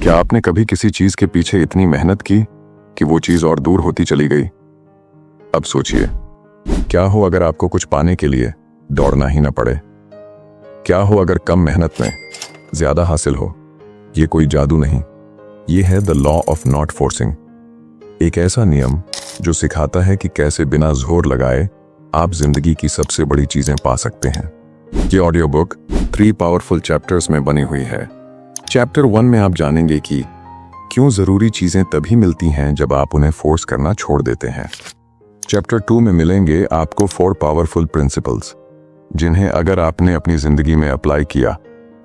क्या आपने कभी किसी चीज के पीछे इतनी मेहनत की कि वो चीज और दूर होती चली गई? अब सोचिए, क्या हो अगर आपको कुछ पाने के लिए दौड़ना ही ना पड़े? क्या हो अगर कम मेहनत में ज्यादा हासिल हो? ये कोई जादू नहीं, ये है the law of not forcing. एक ऐसा नियम जो सिखाता है कि कैसे बिना जोर लगाए आप जिंदगी की सबसे बड़ी चीजें पा सकते हैं। ये ऑडियो बुक 3 पावरफुल चैप्टर्स में बनी हुई है। चैप्टर 1 में आप जानेंगे कि क्यों जरूरी चीजें तभी मिलती हैं जब आप उन्हें फोर्स करना छोड़ देते हैं। चैप्टर 2 में मिलेंगे आपको 4 पावरफुल प्रिंसिपल्स, जिन्हें अगर आपने अपनी जिंदगी में अप्लाई किया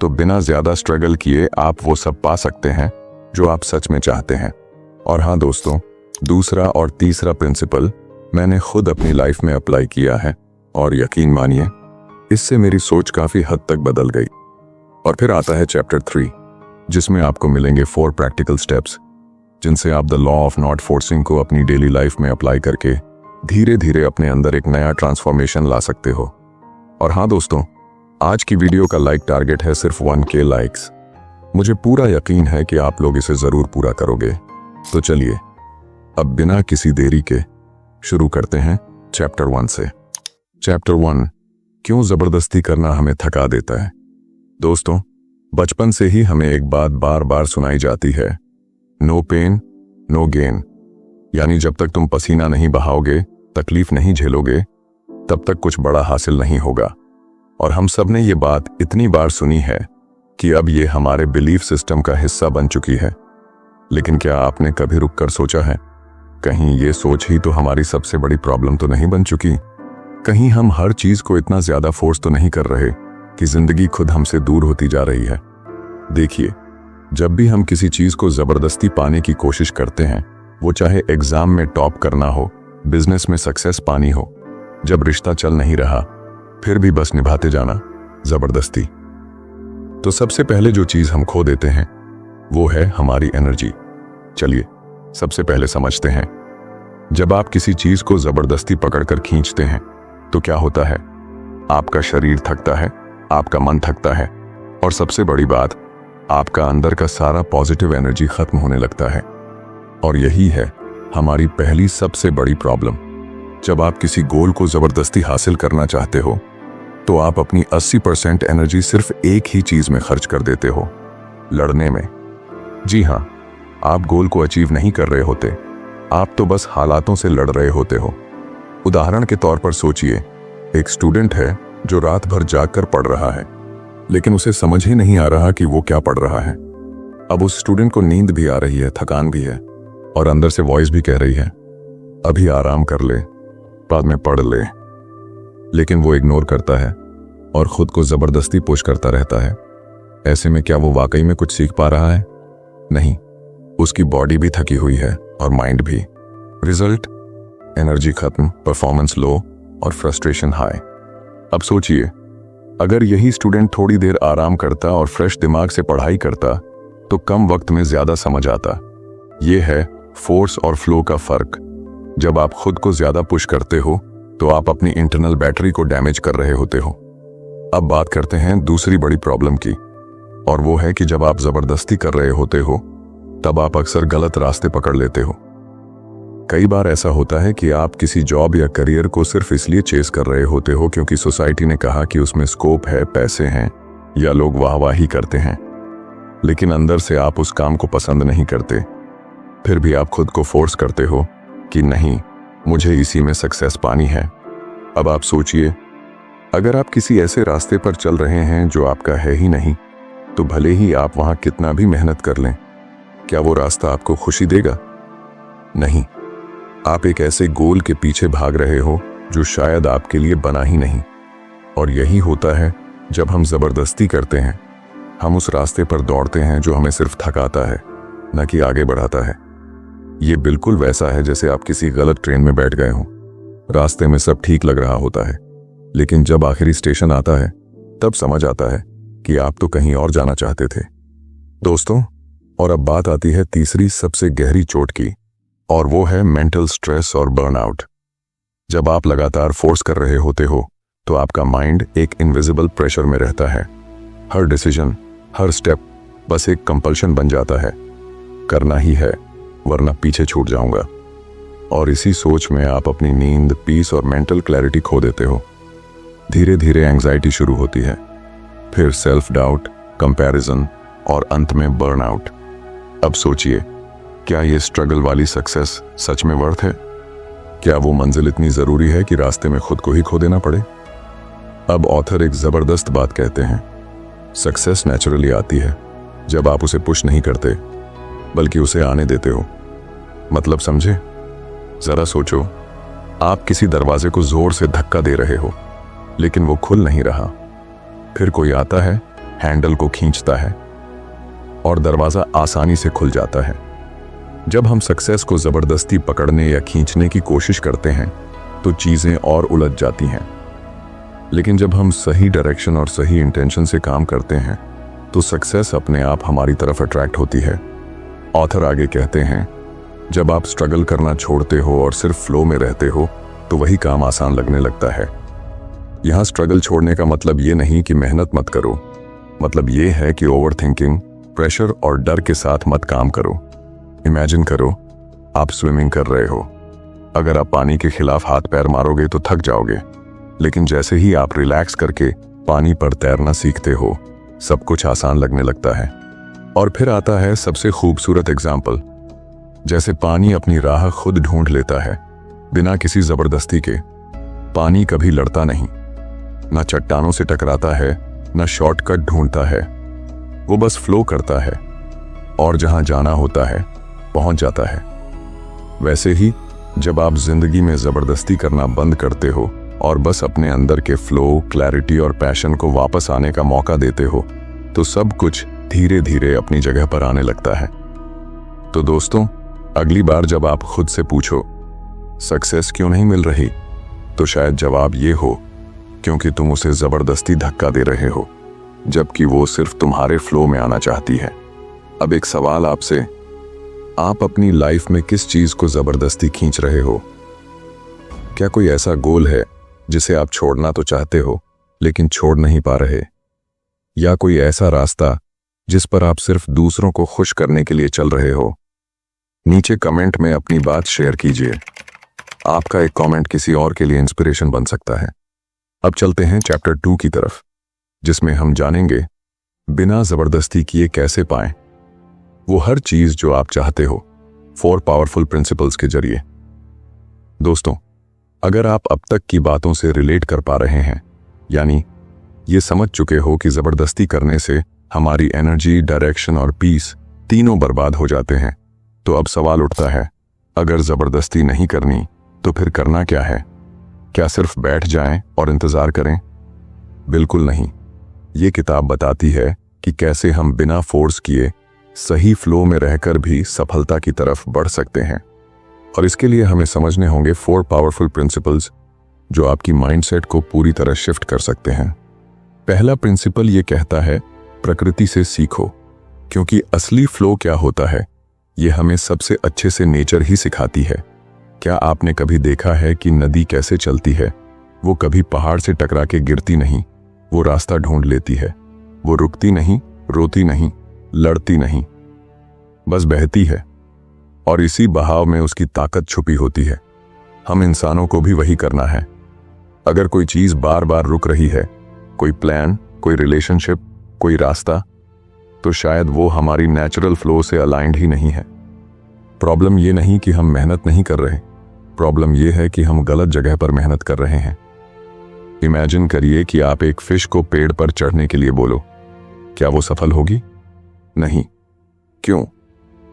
तो बिना ज्यादा स्ट्रगल किए आप वो सब पा सकते हैं जो आप सच में चाहते हैं। और हाँ दोस्तों, दूसरा और तीसरा प्रिंसिपल मैंने खुद अपनी लाइफ में अप्लाई किया है और यकीन मानिए इससे मेरी सोच काफी हद तक बदल गई। और फिर आता है चैप्टर 3, जिसमें आपको मिलेंगे 4 प्रैक्टिकल स्टेप्स, जिनसे आप the law of not forcing को अपनी डेली लाइफ में अप्लाई करके धीरे धीरे अपने अंदर एक नया ट्रांसफॉर्मेशन ला सकते हो। और हाँ दोस्तों, आज की वीडियो का लाइक टारगेट है सिर्फ 1K लाइक्स। मुझे पूरा यकीन है कि आप लोग इसे जरूर पूरा करोगे। तो चलिए अब बिना किसी देरी के शुरू करते हैं चैप्टर 1 से। चैप्टर 1, क्यों जबरदस्ती करना हमें थका देता है। दोस्तों, बचपन से ही हमें एक बात बार बार सुनाई जाती है, नो पेन नो गेन। यानी जब तक तुम पसीना नहीं बहाओगे, तकलीफ नहीं झेलोगे, तब तक कुछ बड़ा हासिल नहीं होगा। और हम सब ने ये बात इतनी बार सुनी है कि अब ये हमारे बिलीफ सिस्टम का हिस्सा बन चुकी है। लेकिन क्या आपने कभी रुककर सोचा है, कहीं ये सोच ही तो हमारी सबसे बड़ी प्रॉब्लम तो नहीं बन चुकी? कहीं हम हर चीज को इतना ज्यादा फोर्स तो नहीं कर रहे कि जिंदगी खुद हमसे दूर होती जा रही है? देखिए, जब भी हम किसी चीज को जबरदस्ती पाने की कोशिश करते हैं, वो चाहे एग्जाम में टॉप करना हो, बिजनेस में सक्सेस पानी हो, जब रिश्ता चल नहीं रहा फिर भी बस निभाते जाना, जबरदस्ती, तो सबसे पहले जो चीज हम खो देते हैं वो है हमारी एनर्जी। चलिए सबसे पहले समझते हैं, जब आप किसी चीज को जबरदस्ती पकड़कर खींचते हैं तो क्या होता है? आपका शरीर थकता है, आपका मन थकता है, और सबसे बड़ी बात, आपका अंदर का सारा पॉजिटिव एनर्जी खत्म होने लगता है। और यही है हमारी पहली सबसे बड़ी प्रॉब्लम। जब आप किसी गोल को जबरदस्ती हासिल करना चाहते हो तो आप अपनी 80% एनर्जी सिर्फ एक ही चीज में खर्च कर देते हो, लड़ने में। जी हाँ, आप गोल को अचीव नहीं कर रहे होते, आप तो बस हालातों से लड़ रहे होते हो। उदाहरण के तौर पर सोचिए, एक स्टूडेंट है जो रात भर जागकर पढ़ रहा है, लेकिन उसे समझ ही नहीं आ रहा कि वो क्या पढ़ रहा है। अब उस स्टूडेंट को नींद भी आ रही है, थकान भी है, और अंदर से वॉइस भी कह रही है, अभी आराम कर ले, बाद में पढ़ ले। लेकिन वो इग्नोर करता है और खुद को जबरदस्ती पुश करता रहता है। ऐसे में क्या वो वाकई में कुछ सीख पा रहा है? नहीं, उसकी बॉडी भी थकी हुई है और माइंड भी। रिजल्ट, एनर्जी खत्म, परफॉर्मेंस लो और फ्रस्ट्रेशन हाई। अब सोचिए, अगर यही स्टूडेंट थोड़ी देर आराम करता और फ्रेश दिमाग से पढ़ाई करता तो कम वक्त में ज्यादा समझ आता। यह है फोर्स और फ्लो का फर्क। जब आप खुद को ज्यादा पुश करते हो तो आप अपनी इंटरनल बैटरी को डैमेज कर रहे होते हो। अब बात करते हैं दूसरी बड़ी प्रॉब्लम की, और वो है कि जब आप जबरदस्ती कर रहे होते हो तब आप अक्सर गलत रास्ते पकड़ लेते हो। कई बार ऐसा होता है कि आप किसी जॉब या करियर को सिर्फ इसलिए चेस कर रहे होते हो क्योंकि सोसाइटी ने कहा कि उसमें स्कोप है, पैसे हैं, या लोग वाहवाही करते हैं। लेकिन अंदर से आप उस काम को पसंद नहीं करते, फिर भी आप खुद को फोर्स करते हो कि नहीं, मुझे इसी में सक्सेस पानी है। अब आप सोचिए, अगर आप किसी ऐसे रास्ते पर चल रहे हैं जो आपका है ही नहीं, तो भले ही आप वहां कितना भी मेहनत कर लें, क्या वो रास्ता आपको खुशी देगा? नहीं, आप एक ऐसे गोल के पीछे भाग रहे हो जो शायद आपके लिए बना ही नहीं। और यही होता है जब हम जबरदस्ती करते हैं, हम उस रास्ते पर दौड़ते हैं जो हमें सिर्फ थकाता है, न कि आगे बढ़ाता है। ये बिल्कुल वैसा है जैसे आप किसी गलत ट्रेन में बैठ गए हो। रास्ते में सब ठीक लग रहा होता है, लेकिन जब आखिरी स्टेशन आता है तब समझ आता है कि आप तो कहीं और जाना चाहते थे। दोस्तों, और अब बात आती है तीसरी सबसे गहरी चोट की, और वो है मेंटल स्ट्रेस और बर्नआउट। जब आप लगातार फोर्स कर रहे होते हो तो आपका माइंड एक इनविजिबल प्रेशर में रहता है। हर डिसीजन, हर स्टेप बस एक कंपल्शन बन जाता है करना ही है, वरना पीछे छूट जाऊंगा। और इसी सोच में आप अपनी नींद, पीस और मेंटल क्लैरिटी खो देते हो। धीरे धीरे एंग्जाइटी शुरू होती है, फिर सेल्फ डाउट, कंपैरिजन और अंत में बर्नआउट। अब सोचिए, क्या ये स्ट्रगल वाली सक्सेस सच में वर्थ है? क्या वो मंजिल इतनी जरूरी है कि रास्ते में खुद को ही खो देना पड़े? अब ऑथर एक जबरदस्त बात कहते हैं, सक्सेस नेचुरली आती है जब आप उसे पुश नहीं करते बल्कि उसे आने देते हो। मतलब समझे? जरा सोचो, आप किसी दरवाजे को जोर से धक्का दे रहे हो लेकिन वो खुल नहीं रहा। फिर कोई आता है, हैंडल को खींचता है और दरवाजा आसानी से खुल जाता है। जब हम सक्सेस को जबरदस्ती पकड़ने या खींचने की कोशिश करते हैं तो चीजें और उलझ जाती हैं। लेकिन जब हम सही डायरेक्शन और सही इंटेंशन से काम करते हैं तो सक्सेस अपने आप हमारी तरफ अट्रैक्ट होती है। ऑथर आगे कहते हैं, जब आप स्ट्रगल करना छोड़ते हो और सिर्फ फ्लो में रहते हो तो वही काम आसान लगने लगता है। यहां स्ट्रगल छोड़ने का मतलब ये नहीं कि मेहनत मत करो, मतलब ये है कि ओवर थिंकिंग, प्रेशर और डर के साथ मत काम करो। इमेजिन करो, आप स्विमिंग कर रहे हो। अगर आप पानी के खिलाफ हाथ पैर मारोगे तो थक जाओगे, लेकिन जैसे ही आप रिलैक्स करके पानी पर तैरना सीखते हो, सब कुछ आसान लगने लगता है। और फिर आता है सबसे खूबसूरत एग्जाम्पल, जैसे पानी अपनी राह खुद ढूंढ लेता है बिना किसी जबरदस्ती के। पानी कभी लड़ता नहीं, ना चट्टानों से टकराता है, ना शॉर्टकट ढूंढता है। वो बस फ्लो करता है और जहां जाना होता है पहुंच जाता है। वैसे ही जब आप जिंदगी में जबरदस्ती करना बंद करते हो और बस अपने अंदर के फ्लो, क्लैरिटी और पैशन को वापस आने का मौका देते हो तो सब कुछ धीरे धीरे अपनी जगह पर आने लगता है। तो दोस्तों, अगली बार जब आप खुद से पूछो सक्सेस क्यों नहीं मिल रही, तो शायद जवाब ये हो, क्योंकि तुम उसे जबरदस्ती धक्का दे रहे हो जबकि वो सिर्फ तुम्हारे फ्लो में आना चाहती है। अब एक सवाल आपसे, आप अपनी लाइफ में किस चीज को जबरदस्ती खींच रहे हो? क्या कोई ऐसा गोल है जिसे आप छोड़ना तो चाहते हो लेकिन छोड़ नहीं पा रहे? या कोई ऐसा रास्ता जिस पर आप सिर्फ दूसरों को खुश करने के लिए चल रहे हो? नीचे कमेंट में अपनी बात शेयर कीजिए। आपका एक कमेंट किसी और के लिए इंस्पिरेशन बन सकता है। अब चलते हैं चैप्टर 2 की तरफ, जिसमें हम जानेंगे बिना जबरदस्ती किए कैसे पाएं वो हर चीज जो आप चाहते हो, 4 पावरफुल प्रिंसिपल्स के जरिए। दोस्तों, अगर आप अब तक की बातों से रिलेट कर पा रहे हैं, यानी ये समझ चुके हो कि जबरदस्ती करने से हमारी एनर्जी, डायरेक्शन और पीस तीनों बर्बाद हो जाते हैं, तो अब सवाल उठता है, अगर जबरदस्ती नहीं करनी तो फिर करना क्या है? क्या सिर्फ बैठ जाएं और इंतजार करें? बिल्कुल नहीं। ये किताब बताती है कि कैसे हम बिना फोर्स किए सही फ्लो में रहकर भी सफलता की तरफ बढ़ सकते हैं। और इसके लिए हमें समझने होंगे 4 पावरफुल प्रिंसिपल्स जो आपकी माइंडसेट को पूरी तरह शिफ्ट कर सकते हैं। पहला प्रिंसिपल ये कहता है, प्रकृति से सीखो, क्योंकि असली फ्लो क्या होता है ये हमें सबसे अच्छे से नेचर ही सिखाती है। क्या आपने कभी देखा है कि नदी कैसे चलती है? वो कभी पहाड़ से टकरा के गिरती नहीं, वो रास्ता ढूंढ लेती है। वो रुकती नहीं, रोती नहीं, लड़ती नहीं, बस बहती है। और इसी बहाव में उसकी ताकत छुपी होती है। हम इंसानों को भी वही करना है। अगर कोई चीज बार बार रुक रही है, कोई प्लान, कोई रिलेशनशिप, कोई रास्ता, तो शायद वो हमारी नेचुरल फ्लो से अलाइंड ही नहीं है। प्रॉब्लम ये नहीं कि हम मेहनत नहीं कर रहे, प्रॉब्लम ये है कि हम गलत जगह पर मेहनत कर रहे हैं। इमेजिन करिए कि आप एक फिश को पेड़ पर चढ़ने के लिए बोलो, क्या वो सफल होगी? नहीं। क्यों?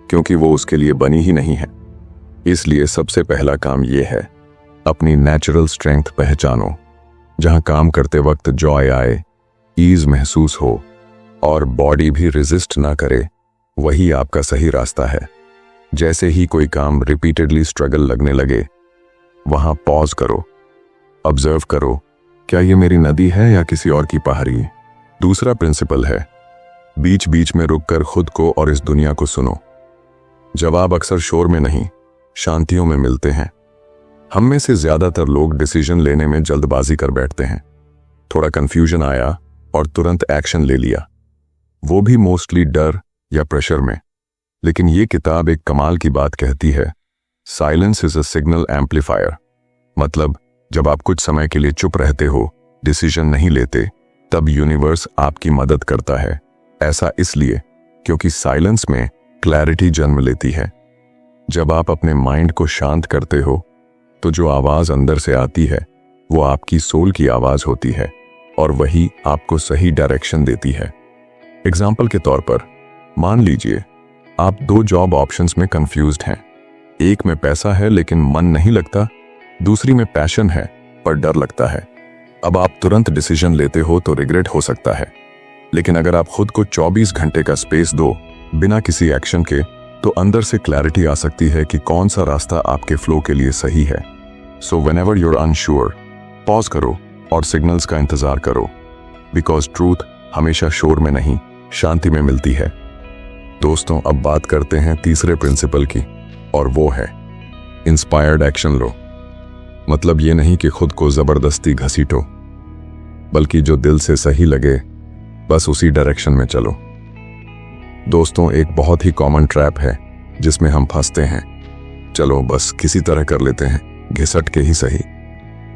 क्योंकि वो उसके लिए बनी ही नहीं है। इसलिए सबसे पहला काम ये है, अपनी नेचुरल स्ट्रेंथ पहचानो। जहां काम करते वक्त जॉय आए, ईज महसूस हो और बॉडी भी रेजिस्ट ना करे, वही आपका सही रास्ता है। जैसे ही कोई काम रिपीटेडली स्ट्रगल लगने लगे, वहां पॉज करो, ऑब्जर्व करो, क्या ये मेरी नदी है या किसी और की पहाड़ी? दूसरा प्रिंसिपल है, बीच बीच में रुककर खुद को और इस दुनिया को सुनो। जवाब अक्सर शोर में नहीं, शांतियों में मिलते हैं। हम में से ज्यादातर लोग डिसीजन लेने में जल्दबाजी कर बैठते हैं। थोड़ा कंफ्यूजन आया और तुरंत एक्शन ले लिया, वो भी मोस्टली डर या प्रेशर में। लेकिन ये किताब एक कमाल की बात कहती है, silence is a signal amplifier. मतलब जब आप कुछ समय के लिए चुप रहते हो, डिसीजन नहीं लेते, तब यूनिवर्स आपकी मदद करता है। ऐसा इसलिए क्योंकि साइलेंस में क्लैरिटी जन्म लेती है। जब आप अपने माइंड को शांत करते हो तो जो आवाज अंदर से आती है वो आपकी सोल की आवाज होती है और वही आपको सही डायरेक्शन देती है। एग्जाम्पल के तौर पर मान लीजिए आप 2 जॉब ऑप्शंस में कंफ्यूज्ड हैं। एक में पैसा है लेकिन मन नहीं लगता, दूसरी में पैशन है पर डर लगता है। अब आप तुरंत डिसीजन लेते हो तो रिग्रेट हो सकता है, लेकिन अगर आप खुद को 24 घंटे का स्पेस दो बिना किसी एक्शन के, तो अंदर से क्लैरिटी आ सकती है कि कौन सा रास्ता आपके फ्लो के लिए सही है। So whenever you are unsure, pause करो और सिग्नल्स का इंतजार करो, बिकॉज ट्रूथ हमेशा शोर में नहीं, शांति में मिलती है। दोस्तों, अब बात करते हैं तीसरे प्रिंसिपल की, और वो है इंस्पायर्ड एक्शन लो। मतलब ये नहीं कि खुद को जबरदस्ती घसीटो, बल्कि जो दिल से सही लगे बस उसी डायरेक्शन में चलो। दोस्तों, एक बहुत ही कॉमन ट्रैप है जिसमें हम फंसते हैं, चलो बस किसी तरह कर लेते हैं, घिसट के ही सही।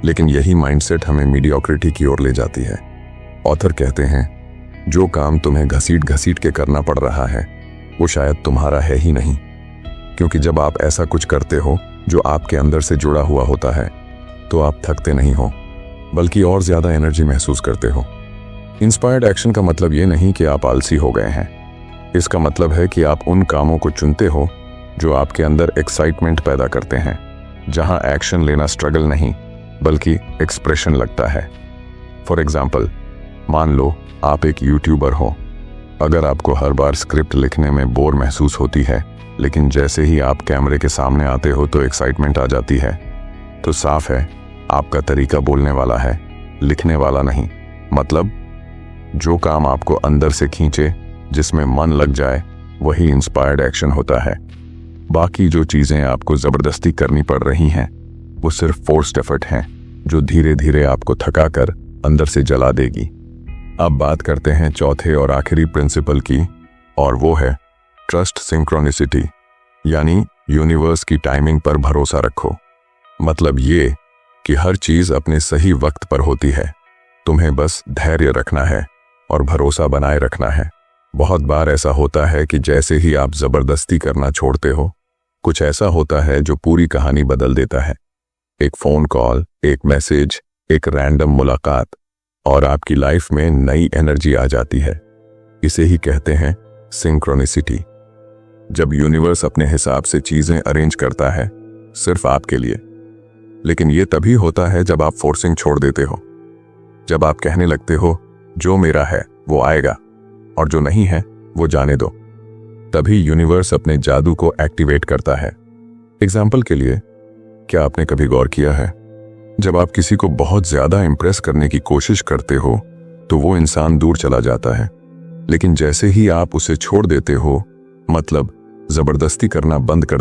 लेकिन यही माइंडसेट हमें मीडियोक्रिटी की ओर ले जाती है। ऑथर कहते हैं, जो काम तुम्हें घसीट घसीट के करना पड़ रहा है वो शायद तुम्हारा है ही नहीं, क्योंकि जब आप ऐसा कुछ करते हो जो आपके अंदर से जुड़ा हुआ होता है तो आप थकते नहीं हो, बल्कि और ज्यादा एनर्जी महसूस करते हो। इंस्पायर्ड एक्शन का मतलब ये नहीं कि आप आलसी हो गए हैं। इसका मतलब है कि आप उन कामों को चुनते हो जो आपके अंदर एक्साइटमेंट पैदा करते हैं, जहां एक्शन लेना स्ट्रगल नहीं बल्कि एक्सप्रेशन लगता है। फॉर एग्जाम्पल, मान लो आप एक यूट्यूबर हो। अगर आपको हर बार स्क्रिप्ट लिखने में बोर महसूस होती है, लेकिन जैसे ही आप कैमरे के सामने आते हो तो एक्साइटमेंट आ जाती है, तो साफ है आपका तरीका बोलने वाला है, लिखने वाला नहीं। मतलब जो काम आपको अंदर से खींचे, जिसमें मन लग जाए, वही इंस्पायर्ड एक्शन होता है। बाकी जो चीजें आपको जबरदस्ती करनी पड़ रही हैं वो सिर्फ फोर्स्ड एफर्ट हैं, जो धीरे धीरे आपको थका कर अंदर से जला देगी। अब बात करते हैं चौथे और आखिरी प्रिंसिपल की, और वो है ट्रस्ट सिंक्रोनिसिटी, यानी यूनिवर्स की टाइमिंग पर भरोसा रखो। मतलब ये कि हर चीज अपने सही वक्त पर होती है, तुम्हें बस धैर्य रखना है और भरोसा बनाए रखना है। बहुत बार ऐसा होता है कि जैसे ही आप जबरदस्ती करना छोड़ते हो, कुछ ऐसा होता है जो पूरी कहानी बदल देता है। एक फोन कॉल, एक मैसेज, एक रैंडम मुलाकात, और आपकी लाइफ में नई एनर्जी आ जाती है। इसे ही कहते हैं सिंक्रोनिसिटी। जब यूनिवर्स अपने हिसाब से चीजें अरेंज करता है सिर्फ आपके लिए। लेकिन ये तभी होता है जब आप फोर्सिंग छोड़ देते हो, जब आप कहने लगते हो जो मेरा है वो आएगा और जो नहीं है वो जाने दो। तभी यूनिवर्स अपने जादू को एक्टिवेट करता है। एग्जाम्पल के लिए, क्या आपने कभी गौर किया है, जब आप किसी को बहुत ज्यादा इंप्रेस करने की कोशिश करते हो तो वो इंसान दूर चला जाता है, लेकिन जैसे ही आप उसे छोड़ देते हो, मतलब जबरदस्ती करना बंद कर